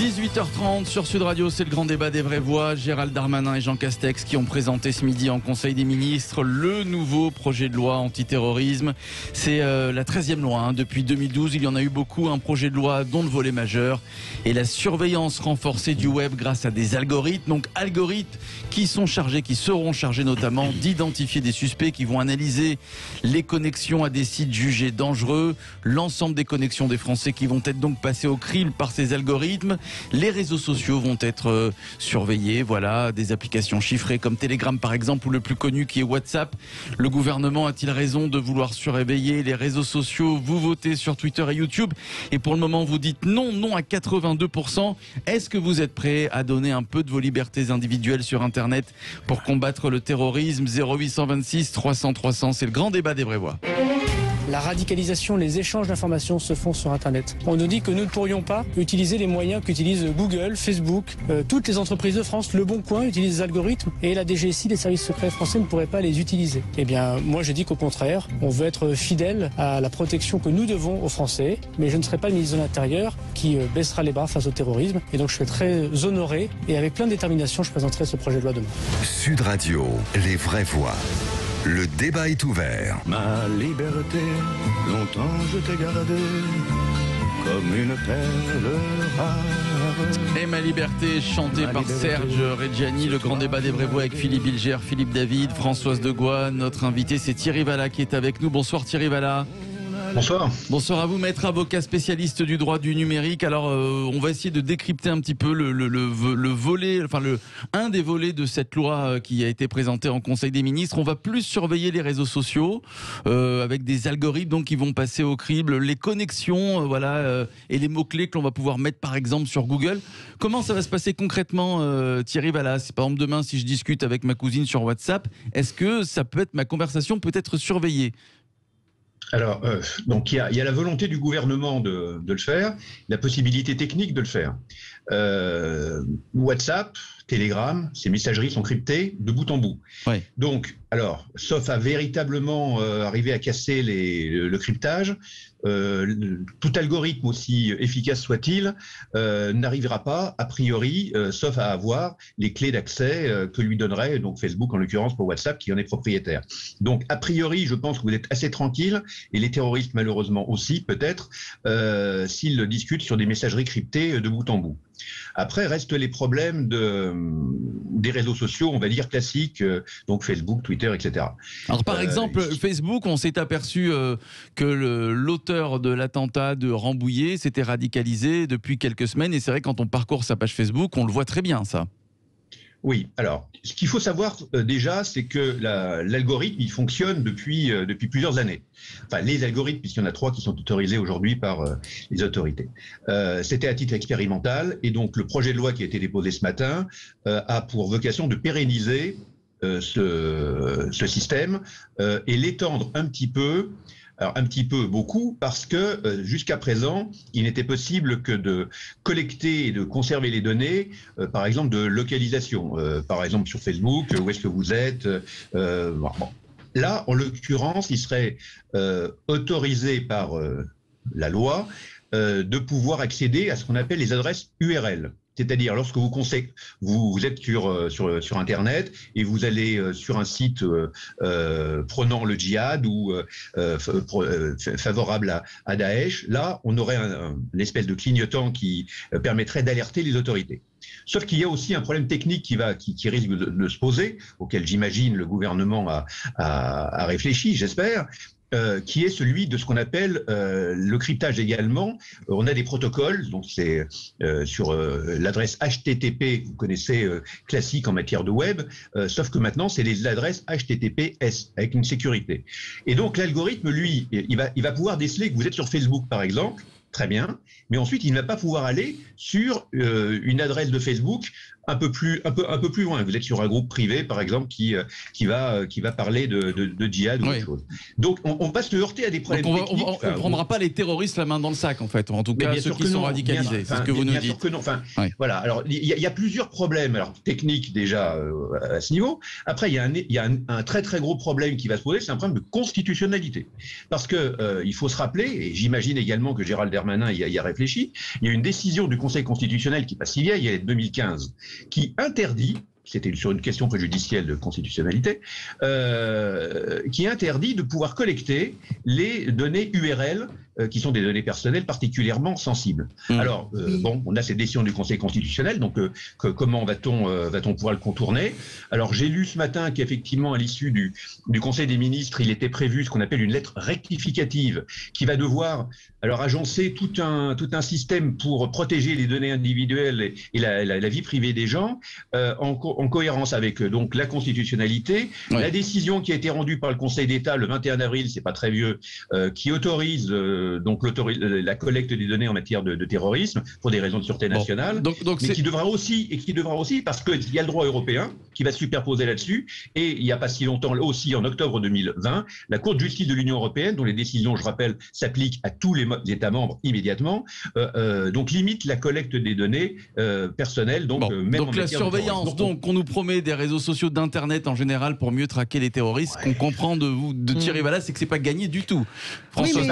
18h30 sur Sud Radio, c'est le grand débat des vraies voix. Gérald Darmanin et Jean Castex qui ont présenté ce midi en Conseil des ministres le nouveau projet de loi antiterrorisme. C'est la 13e loi. Depuis 2012, il y en a eu beaucoup. Un projet de loi dont le volet majeur est la surveillance renforcée du web grâce à des algorithmes. Donc algorithmes qui seront chargés notamment d'identifier des suspects, qui vont analyser les connexions à des sites jugés dangereux, l'ensemble des connexions des Français qui vont être donc passées au crible par ces algorithmes. Les réseaux sociaux vont être surveillés, voilà, des applications chiffrées comme Telegram par exemple, ou le plus connu qui est WhatsApp. Le gouvernement a-t-il raison de vouloir surveiller les réseaux sociaux? Vous votez sur Twitter et YouTube et pour le moment vous dites non à 82%. Est-ce que vous êtes prêt à donner un peu de vos libertés individuelles sur Internet pour combattre le terrorisme? 0826 300 300, c'est le grand débat des vraies voix. La radicalisation, les échanges d'informations se font sur Internet. On nous dit que nous ne pourrions pas utiliser les moyens qu'utilisent Google, Facebook, toutes les entreprises de France, Le Bon Coin utilisent des algorithmes et la DGSI, les services secrets français, ne pourraient pas les utiliser. Eh bien, moi je dis qu'au contraire, on veut être fidèle à la protection que nous devons aux Français, mais je ne serai pas le ministre de l'Intérieur qui baissera les bras face au terrorisme. Et donc je serai très honoré et avec plein de détermination, je présenterai ce projet de loi demain. Sud Radio, les vraies voix. Le débat est ouvert. Ma liberté, longtemps je t'ai gardée comme une perle rare. Et ma liberté, chantée par Serge Reggiani, le grand débat des vraies voix avec Philippe Bilger, Philippe David, Françoise Degois. Notre invité, c'est Thierry Vallat qui est avec nous. Bonsoir Thierry Vallat. Bonsoir. Bonsoir à vous, maître avocat spécialiste du droit du numérique. Alors, on va essayer de décrypter un petit peu le volet, enfin un des volets de cette loi qui a été présentée en Conseil des ministres. On va plus surveiller les réseaux sociaux avec des algorithmes donc qui vont passer au crible, les connexions, et les mots-clés que l'on va pouvoir mettre par exemple sur Google. Comment ça va se passer concrètement, Thierry Vallas? Par exemple, demain, si je discute avec ma cousine sur WhatsApp, est-ce que ma conversation peut être surveillée? Alors, donc il y a la volonté du gouvernement de le faire, la possibilité technique de le faire. WhatsApp, Telegram, ces messageries sont cryptées de bout en bout. Ouais. Donc, alors, sauf à véritablement arriver à casser le cryptage, tout algorithme aussi efficace soit-il n'arrivera pas a priori, sauf à avoir les clés d'accès que lui donnerait donc Facebook en l'occurrence pour WhatsApp qui en est propriétaire. Donc a priori, je pense que vous êtes assez tranquille et les terroristes malheureusement aussi peut-être s'ils discutent sur des messageries cryptées de bout en bout. Après, restent les problèmes des réseaux sociaux, on va dire classiques, donc Facebook, Twitter, etc. Alors par exemple, Facebook, on s'est aperçu que l'auteur de l'attentat de Rambouillet s'était radicalisé depuis quelques semaines. Et c'est vrai, quand on parcourt sa page Facebook, on le voit très bien, ça. Oui, alors, ce qu'il faut savoir déjà, c'est que l'algorithme, il fonctionne depuis plusieurs années. Enfin, les algorithmes, puisqu'il y en a 3 qui sont autorisés aujourd'hui par les autorités. C'était à titre expérimental, et donc le projet de loi qui a été déposé ce matin a pour vocation de pérenniser ce système et l'étendre un petit peu. Alors un petit peu, beaucoup, parce que jusqu'à présent, il n'était possible que de collecter et de conserver les données, par exemple de localisation, par exemple sur Facebook, où est-ce que vous êtes. Bon. Là, en l'occurrence, il serait autorisé par la loi de pouvoir accéder à ce qu'on appelle les adresses URL. C'est-à-dire, lorsque vous êtes sur Internet et vous allez sur un site prenant le djihad ou favorable à Daesh, là, on aurait une espèce de clignotant qui permettrait d'alerter les autorités. Sauf qu'il y a aussi un problème technique qui risque de se poser, auquel j'imagine le gouvernement a réfléchi, j'espère. Qui est celui de ce qu'on appelle le cryptage également. On a des protocoles, donc c'est sur l'adresse HTTP, vous connaissez, classique en matière de web, sauf que maintenant c'est les adresses HTTPS avec une sécurité. Et donc l'algorithme, lui, il va pouvoir déceler que vous êtes sur Facebook par exemple, très bien, mais ensuite il ne va pas pouvoir aller sur une adresse de Facebook un peu plus loin. Vous êtes sur un groupe privé, par exemple, qui va parler de djihad ou autre chose. Donc, on va se heurter à des problèmes techniques. On ne prendra pas les terroristes la main dans le sac, en fait, ou en tout cas ceux qui sont radicalisés. C'est ce que vous nous dites. Bien sûr que non. Enfin, oui. Voilà. Alors, il y a plusieurs problèmes, alors techniques déjà à ce niveau. Après, il y a un très très gros problème qui va se poser, c'est un problème de constitutionnalité, parce que il faut se rappeler, et j'imagine également que Gérald Darmanin y a réfléchi. Il y a une décision du Conseil constitutionnel qui n'est pas si vieille, elle est de 2015, qui interdit, c'était sur une question préjudicielle de constitutionnalité, qui interdit de pouvoir collecter les données URL qui sont des données personnelles particulièrement sensibles. Alors, bon, on a cette décision du Conseil constitutionnel, donc comment va-t-on pouvoir le contourner? Alors, j'ai lu ce matin qu'effectivement, à l'issue du Conseil des ministres, il était prévu ce qu'on appelle une lettre rectificative qui va devoir agencer tout un système pour protéger les données individuelles et la vie privée des gens en cohérence avec donc la constitutionnalité, la décision qui a été rendue par le Conseil d'État le 21 avril, c'est pas très vieux, qui autorise la collecte des données en matière de terrorisme pour des raisons de sûreté nationale, mais qui devra aussi, parce qu'il y a le droit européen qui va se superposer là-dessus, et il n'y a pas si longtemps, aussi en octobre 2020, la Cour de justice de l'Union européenne, dont les décisions, je rappelle, s'appliquent à tous les États membres immédiatement, donc limite la collecte des données personnelles, donc même en la surveillance, donc on nous promet des réseaux sociaux d'internet en général pour mieux traquer les terroristes. Qu'on comprend de Thierry Vallat, c'est que c'est pas gagné du tout. François,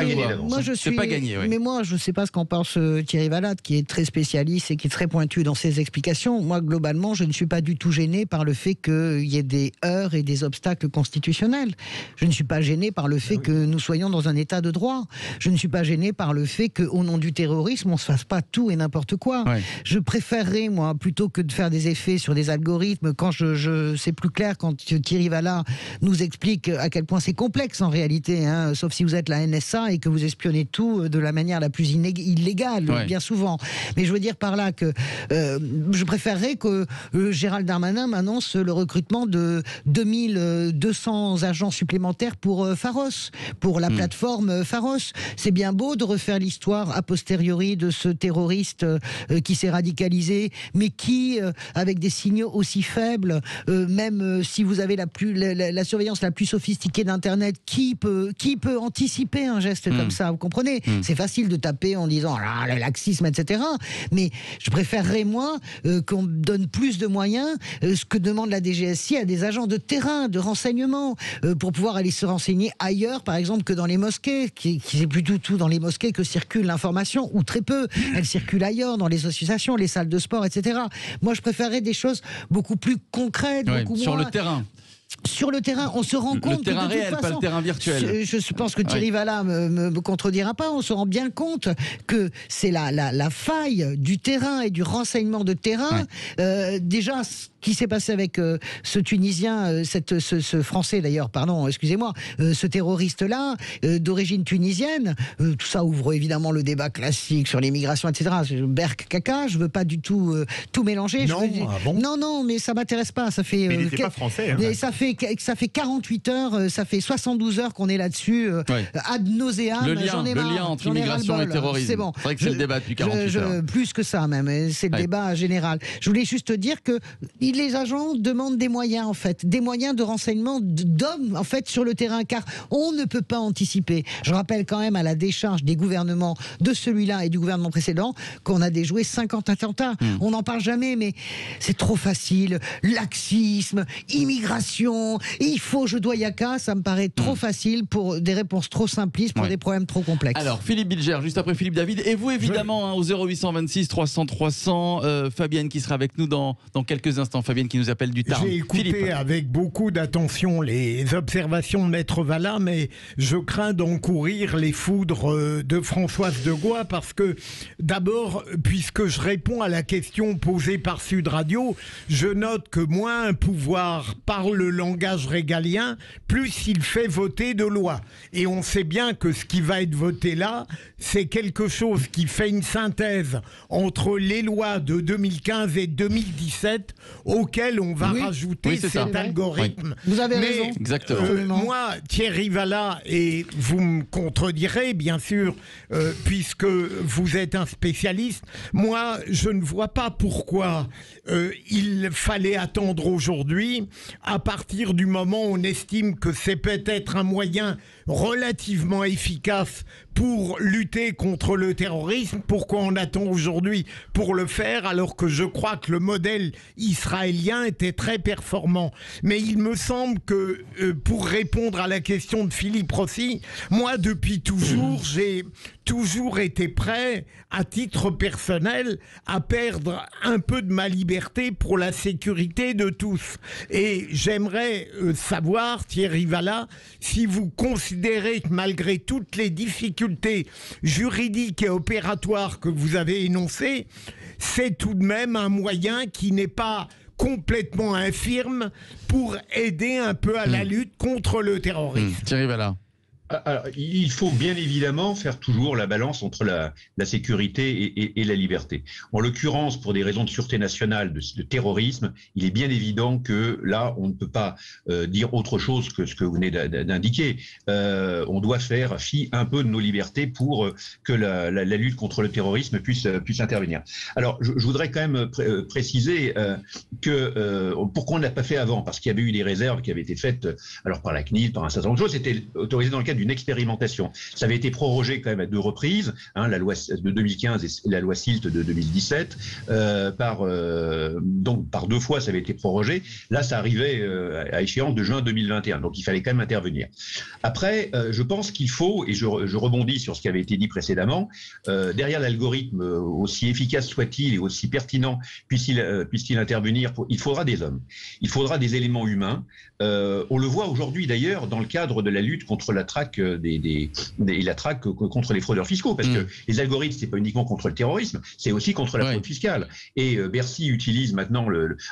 c'est pas gagné. Mais moi, je sais pas ce qu'en pense Thierry Vallat, qui est très spécialiste et qui est très pointu dans ses explications. Moi, globalement, je ne suis pas du tout gêné par le fait qu'il y ait des heurts et des obstacles constitutionnels. Je ne suis pas gêné par le fait que nous soyons dans un état de droit. Je ne suis pas gêné par le fait qu'au nom du terrorisme, on se fasse pas tout et n'importe quoi. Je préférerais, moi, plutôt que de faire des effets sur des algorithmes, quand c'est plus clair quand Thierry Vallat nous explique à quel point c'est complexe en réalité, sauf si vous êtes la NSA et que vous espionnez tout de la manière la plus illégale, bien souvent. Mais je veux dire par là que je préférerais que Gérald Darmanin m'annonce le recrutement de 2200 agents supplémentaires pour Pharos, pour la plateforme Pharos. C'est bien beau de refaire l'histoire a posteriori de ce terroriste qui s'est radicalisé, mais qui, avec des signaux aussi faibles, même si vous avez la surveillance la plus sophistiquée d'Internet, qui peut anticiper un geste comme ça, vous comprenez? C'est facile de taper en disant le laxisme, etc. Mais je préférerais, moi, qu'on donne plus de moyens, ce que demande la DGSI, à des agents de terrain, de renseignement, pour pouvoir aller se renseigner ailleurs, par exemple, que dans les mosquées, qui c'est plutôt tout dans les mosquées que circule l'information, ou très peu. Elle circule ailleurs, dans les associations, les salles de sport, etc. Moi, je préférerais des choses beaucoup plus concrètes, beaucoup sur moins... le terrain. Sur le terrain, on se rend compte le terrain que de toute réel, façon, pas le terrain virtuel. Je pense que Thierry Vallat me contredira pas. On se rend bien compte que c'est la faille du terrain et du renseignement de terrain. Déjà, ce qui s'est passé avec ce Tunisien, ce Français d'ailleurs, pardon, excusez-moi, ce terroriste-là, d'origine tunisienne, tout ça ouvre évidemment le débat classique sur l'immigration, etc. Berk caca, je veux pas du tout mélanger. Non, mais ça m'intéresse pas. Ça fait. Mais il n'était pas français. Ça fait 48 heures, ça fait 72 heures qu'on est là-dessus, ad nauseam. Le lien entre immigration et terrorisme. C'est bon. C'est vrai que c'est le débat depuis 48 heures. Plus que ça même, c'est le débat général. Je voulais juste te dire que les agents demandent des moyens, en fait, des moyens de renseignement d'hommes, en fait, sur le terrain, car on ne peut pas anticiper. Je rappelle quand même à la décharge des gouvernements, de celui-là et du gouvernement précédent, qu'on a déjoué 50 attentats. On n'en parle jamais, mais c'est trop facile. Laxisme, immigration, il faut, je dois, yaka, ça me paraît trop facile pour des réponses trop simplistes, pour des problèmes trop complexes. Alors, Philippe Bilger, juste après Philippe David, et vous évidemment, au 0826 300 300, Fabienne qui sera avec nous dans quelques instants. Fabienne qui nous appelle du Tarn. J'ai écouté Philippe. avec beaucoup d'attention les observations de Maître Vallat, mais je crains d'encourir les foudres de Françoise Degois parce que, d'abord, puisque je réponds à la question posée par Sud Radio, je note que moins un pouvoir parle le langage régalien, plus il fait voter de lois. Et on sait bien que ce qui va être voté là, c'est quelque chose qui fait une synthèse entre les lois de 2015 et 2017 auxquelles on va rajouter cet algorithme. Vous avez raison. Exactement. Moi, Thierry Vallat, et vous me contredirez bien sûr, puisque vous êtes un spécialiste, moi je ne vois pas pourquoi il fallait attendre aujourd'hui, à partir du moment où on estime que c'est peut-être un moyen relativement efficace pour lutter contre le terrorisme. Pourquoi on attend aujourd'hui pour le faire, alors que je crois que le modèle israélien était très performant. Mais il me semble que, pour répondre à la question de Philippe Rossi, moi depuis toujours, j'ai toujours été prêt, à titre personnel, à perdre un peu de ma liberté pour la sécurité de tous. Et j'aimerais savoir, Thierry Vallat, si vous considérez que malgré toutes les difficultés juridiques et opératoires que vous avez énoncées, c'est tout de même un moyen qui n'est pas complètement infirme pour aider un peu à la lutte contre le terrorisme. Thierry Vallat. Alors, il faut bien évidemment faire toujours la balance entre la sécurité et la liberté. En l'occurrence, pour des raisons de sûreté nationale, de terrorisme, il est bien évident que là, on ne peut pas dire autre chose que ce que vous venez d'indiquer. On doit faire fi un peu de nos libertés pour que la lutte contre le terrorisme puisse intervenir. Alors, je voudrais quand même préciser que pourquoi on ne l'a pas fait avant, parce qu'il y avait eu des réserves qui avaient été faites alors par la CNIL, par un certain nombre de choses. C'était autorisé dans le cadre d'une expérimentation. Ça avait été prorogé quand même à 2 reprises, la loi de 2015 et la loi SILT de 2017. Donc par 2 fois, ça avait été prorogé. Là, ça arrivait à échéance de juin 2021. Donc il fallait quand même intervenir. Après, je pense qu'il faut, et je rebondis sur ce qui avait été dit précédemment, derrière l'algorithme, aussi efficace soit-il et aussi pertinent puisse-t-il intervenir, il faudra des hommes. Il faudra des éléments humains. On le voit aujourd'hui d'ailleurs dans le cadre de la lutte contre la traque la traque contre les fraudeurs fiscaux, parce que les algorithmes, c'est pas uniquement contre le terrorisme, c'est aussi contre la fraude fiscale. Et Bercy utilise maintenant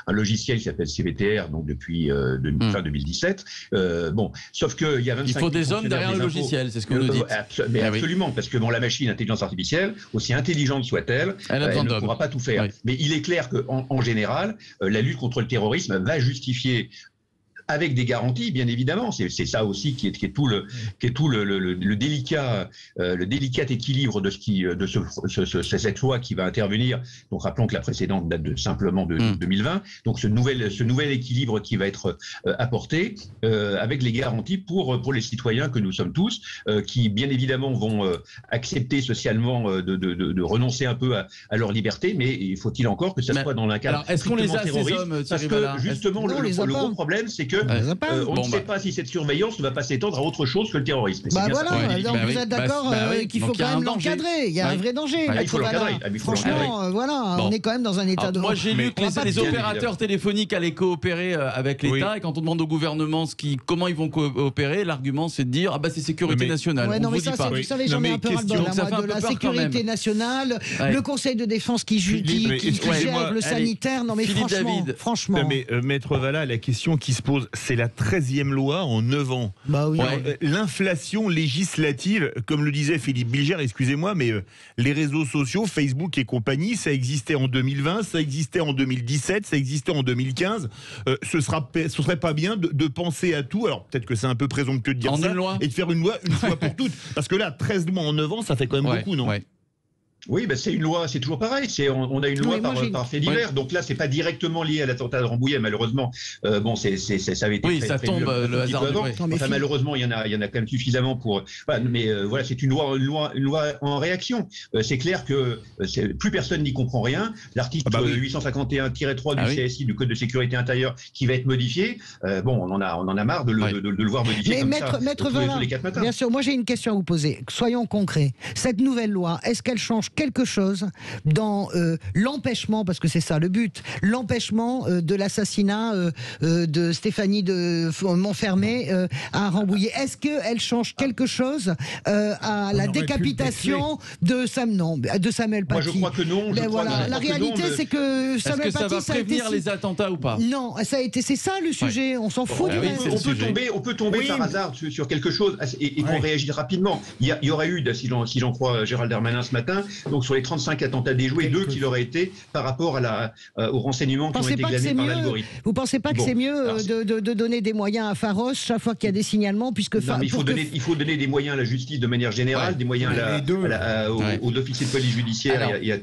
un logiciel qui s'appelle CVTR, donc depuis fin 2017. Sauf que il y a 25. Il faut des hommes derrière le logiciel, c'est ce que vous nous dites. Absolument, parce que la machine intelligence artificielle, aussi intelligente soit-elle, elle ne pourra pas tout faire. Mais il est clair qu'en général, la lutte contre le terrorisme va justifier, avec des garanties, bien évidemment. C'est ça aussi qui est tout le délicat équilibre de cette loi qui va intervenir. Donc rappelons que la précédente date simplement de 2020. Donc ce nouvel équilibre qui va être apporté avec les garanties pour les citoyens que nous sommes tous, qui bien évidemment vont accepter socialement de renoncer un peu à leur liberté, mais faut-il encore que ça soit dans un cadre. Alors est-ce qu'on les a, ces hommes, parce que justement le gros problème, c'est que on ne sait pas si cette surveillance ne va pas s'étendre à autre chose que le terrorisme. Donc vous êtes d'accord qu'il faut quand même l'encadrer. Il y a un vrai danger. Il faut l'encadrer. Franchement, on est quand même dans un état de... Moi, j'ai lu que les opérateurs téléphoniques allaient coopérer avec l'État, et quand on demande au gouvernement comment ils vont coopérer, l'argument c'est de dire c'est sécurité nationale. Non, mais ça, vous savez, j'en ai un peu ras-le-bol. De la sécurité nationale, le Conseil de défense qui gère le sanitaire. Non, mais franchement. Mais Maître Vallat, la question qui se pose, c'est la 13e loi en 9 ans. L'inflation législative, comme le disait Philippe Bilger, excusez-moi, mais les réseaux sociaux, Facebook et compagnie, ça existait en 2020, ça existait en 2017, ça existait en 2015. Ce serait pas bien de penser à tout. Alors peut-être que c'est un peu présomptueux de dire ça, et de faire une loi une fois pour toutes. Parce que là, 13 mois en 9 ans, ça fait quand même beaucoup, non ? Oui, c'est une loi, c'est toujours pareil. On a une loi par fait divers. Donc là, c'est pas directement lié à l'attentat de Rambouillet, malheureusement. Ça avait été ça tombe le hasard. Avant. Malheureusement, il y en a quand même suffisamment pour. Voilà, c'est une loi en réaction. C'est clair que plus personne n'y comprend rien. L'article 851-3 du CSI, du Code de sécurité intérieure, qui va être modifié. On en a marre de le voir modifié. Mais Maître Vallat, bien sûr, moi j'ai une question à vous poser. Soyons concrets. Cette nouvelle loi, est-ce qu'elle change quelque chose dans l'empêchement, parce que c'est ça le but, l'empêchement de l'assassinat de Stéphanie de Montfermé à Rambouillet? Est-ce qu'elle change quelque chose à la décapitation de Samuel Paty? Moi je crois que non. La réalité c'est que Samuel Paty, ça va prévenir les attentats ou pas? Non, c'est ça le sujet, on s'en fout du reste. On peut tomber par hasard sur quelque chose et qu'on réagit rapidement. Il y aurait eu, si j'en crois Gérald Darmanin ce matin, donc sur les 35 attentats déjoués, 2 qui l'auraient été par rapport aux renseignements qui ont été glanés par l'algorithme. Vous pensez pas que c'est mieux de donner des moyens à Pharos chaque fois qu'il y a des signalements, puisque il faut donner des moyens à la justice de manière générale, des moyens aux officiers de police judiciaire et à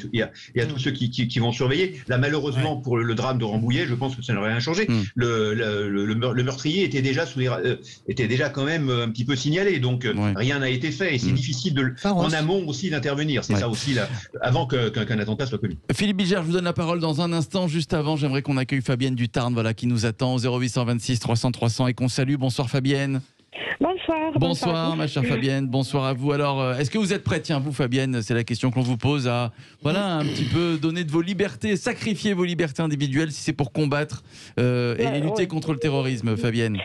tous ceux qui vont surveiller. Là, malheureusement, pour le drame de Rambouillet, je pense que ça n'aurait rien changé. Le meurtrier était déjà quand même un petit peu signalé, donc rien n'a été fait et c'est difficile en amont aussi d'intervenir. C'est ça aussi avant qu'un attentat soit commis. Philippe Bilger, je vous donne la parole dans un instant. Juste avant, j'aimerais qu'on accueille Fabienne du Tarn, qui nous attend au 0826 300 300 et qu'on salue. Bonsoir Fabienne. Bonsoir. Bonsoir, ma chère Fabienne. Bonsoir à vous. Alors, est-ce que vous êtes prête, tiens, vous, Fabienne, c'est la question qu'on vous pose, à un petit peu donner de vos libertés, sacrifier vos libertés individuelles si c'est pour combattre et lutter contre le terrorisme, Fabienne?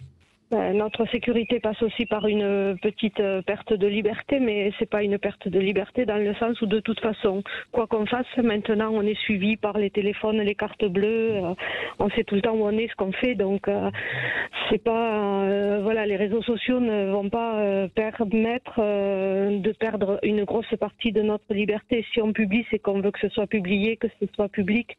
Notre sécurité passe aussi par une petite perte de liberté, mais c'est pas une perte de liberté dans le sens où de toute façon, quoi qu'on fasse, maintenant on est suivi par les téléphones, les cartes bleues, on sait tout le temps où on est, ce qu'on fait, donc c'est pas, les réseaux sociaux ne vont pas permettre de perdre une grosse partie de notre liberté. Si on publie, c'est qu'on veut que ce soit publié, que ce soit public.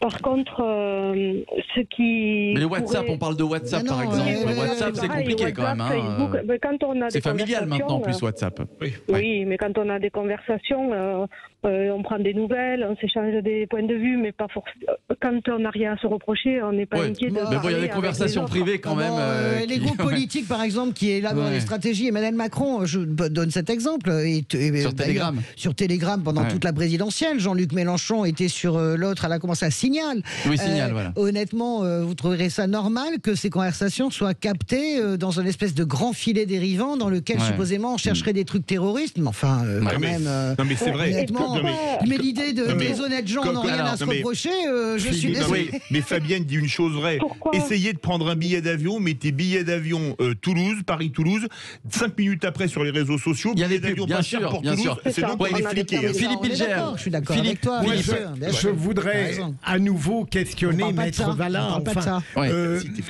Par contre, ce qui... Mais le WhatsApp, on parle de WhatsApp par exemple. Le WhatsApp, c'est compliqué quand même. C'est familial maintenant, plus WhatsApp. Oui, mais quand on a des conversations, on prend des nouvelles, on s'échange des points de vue, mais pas forcément. Quand on n'a rien à se reprocher, on n'est pas inquiet de mais bon, il y a des conversations privées quand même. Les groupes politiques, par exemple, qui élaborent les stratégies, Emmanuel Macron, je donne cet exemple. Sur Telegram. Sur Telegram, pendant toute la présidentielle, Jean-Luc Mélenchon était sur l'autre, elle a commencé à Signal. Oui, Signal, voilà. Honnêtement, vous trouverez ça normal que ces conversations soient captées dans une espèce de grand filet dérivant dans lequel supposément on chercherait des trucs terroristes. Mais enfin, quand même. Non, mais c'est vrai. Honnêtement, mais l'idée des honnêtes gens n'ont rien à se reprocher, je suis désolé. Mais Fabienne dit une chose vraie. Essayez de prendre un billet d'avion, mettez billet d'avion Toulouse, Paris-Toulouse, 5 minutes après sur les réseaux sociaux, billet d'avion pas cher pour Toulouse, c'est donc on est fliqué. Philippe Bilger. Je suis d'accord avec toi. Je voudrais à nouveau questionner Maître Vallat.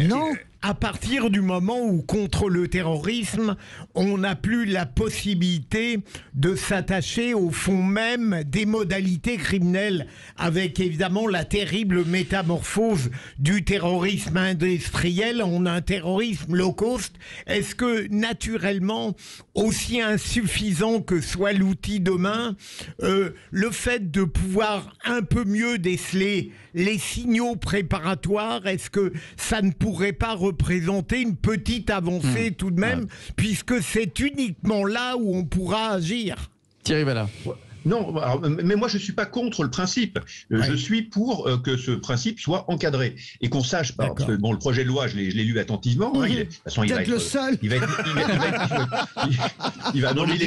Non. À partir du moment où, contre le terrorisme, on n'a plus la possibilité de s'attacher au fond même des modalités criminelles, avec évidemment la terrible métamorphose du terrorisme industriel en un terrorisme low cost, est-ce que naturellement, aussi insuffisant que soit l'outil demain, le fait de pouvoir un peu mieux déceler les signaux préparatoires, est-ce que ça ne pourrait pas représenter une petite avancée tout de même, puisque c'est uniquement là où on pourra agir? Thierry Vallat. Non, alors, mais moi je suis pas contre le principe. Je suis pour que ce principe soit encadré et qu'on sache. Parce que bon, le projet de loi, je l'ai lu attentivement. Hein, de toute façon, il va être le seul. Il va. Non, il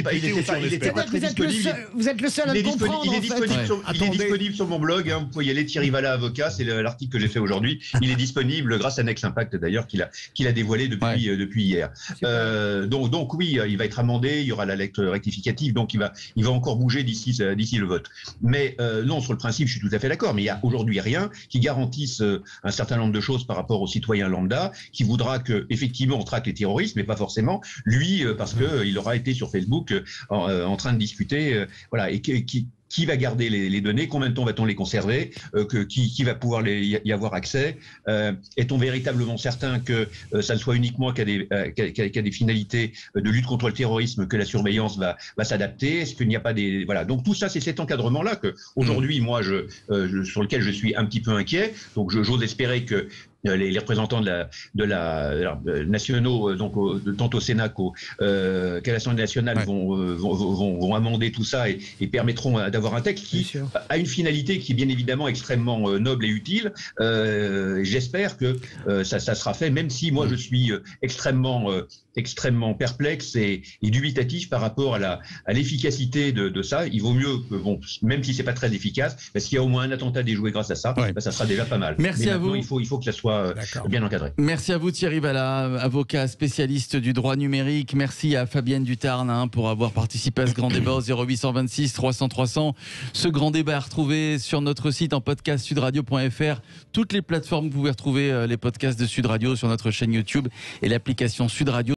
était pas très disponible. Vous êtes le seul à le comprendre. Il est disponible sur mon blog. Hein, vous pouvez y aller. Thierry Vallat avocat, c'est l'article que j'ai fait aujourd'hui. Il est disponible grâce à Next Impact d'ailleurs qu'il a dévoilé depuis hier. Donc oui, il va être amendé. Il y aura la lecture rectificative. Donc il va encore bouger d'ici le vote. Mais non, sur le principe, je suis tout à fait d'accord, mais il n'y a aujourd'hui rien qui garantisse un certain nombre de choses par rapport aux citoyens lambda, qui voudra que effectivement on traque les terroristes, mais pas forcément lui, parce qu'il aura été sur Facebook en train de discuter, et qui va garder les données, combien de temps va-t-on les conserver, qui va pouvoir y avoir accès, est-on véritablement certain que ça ne soit uniquement qu'à des finalités de lutte contre le terrorisme que la surveillance va s'adapter, est-ce qu'il n'y a pas des... Voilà, donc tout ça, c'est cet encadrement-là que aujourd'hui, moi, sur lequel je suis un petit peu inquiet, donc j'ose espérer que les représentants nationaux, donc tant au Sénat qu'à l'Assemblée nationale, vont amender tout ça et permettront d'avoir un texte qui a une finalité qui est bien évidemment extrêmement noble et utile. J'espère que ça sera fait, même si moi je suis extrêmement perplexe et dubitatif par rapport à l'efficacité de ça. Il vaut mieux que, même si c'est pas très efficace, parce qu'il y a au moins un attentat déjoué grâce à ça, ça sera déjà pas mal. Merci à vous. Il faut que ça soit bien encadré. Merci à vous Thierry Vallat, avocat spécialiste du droit numérique. Merci à Fabienne Dutarn pour avoir participé à ce grand débat au 0826 300 300. Ce grand débat à retrouver sur notre site en podcast sudradio.fr. Toutes les plateformes, vous pouvez retrouver les podcasts de Sud Radio sur notre chaîne YouTube et l'application Sud Radio.